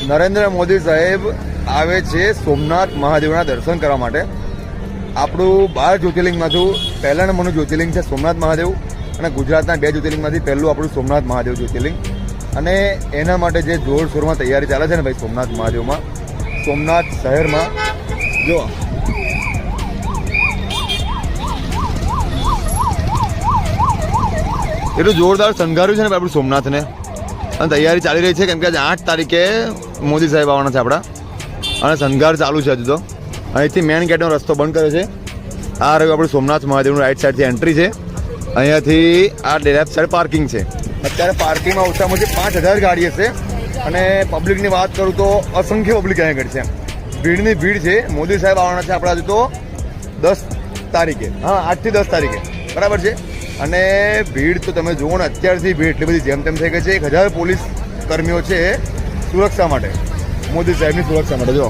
નરેન્દ્ર મોદી સાહેબ આવે છે સોમનાથ મહાદેવના દર્શન કરવા માટે. આપણું 12 જ્યોતિર્લિંગમાંથી પહેલા નંબરનું જ્યોતિર્લિંગ છે સોમનાથ મહાદેવ અને ગુજરાતના 2 જ્યોતિર્લિંગમાંથી પહેલું આપણું સોમનાથ મહાદેવ જ્યોતિર્લિંગ. અને એના માટે જે જોરશોરમાં તૈયારી ચાલે છે ને ભાઈ સોમનાથ મહાદેવમાં, સોમનાથ શહેરમાં જો એટલું જોરદાર શણગાર્યું છે ને આપણું સોમનાથને, અને તૈયારી ચાલી રહી છે કેમ કે આજે 8 તારીખે મોદી સાહેબ આવવાના છે આપણા, અને શણગાર ચાલુ છે હજુ તો. અહીંથી મેઇન ગેટનો રસ્તો બંધ કર્યો છે. આ રહ્યું આપણું સોમનાથ મહાદેવનું રાઈટ સાઈડથી એન્ટ્રી છે. અહીંયાથી આ લેફ્ટ સાઈડ પાર્કિંગ છે. અત્યારે પાર્કિંગમાં ઓછામાં ઓછી 5000 ગાડી હશે. અને પબ્લિકની વાત કરું તો અસંખ્ય પબ્લિક અહીંયા આગળ છે. ભીડની ભીડ છે. મોદી સાહેબ આવવાના છે આપણા હજુ તો 10 તારીખે, હા 8 થી 10 તારીખે બરાબર છે. અને ભીડ તો તમે જુઓ ને, અત્યારથી ભીડ એટલી બધી જેમ તેમ થઈ ગઈ છે. 1000 પોલીસ કર્મીઓ છે સુરક્ષા માટે, મોદી સાહેબની સુરક્ષા માટે. જો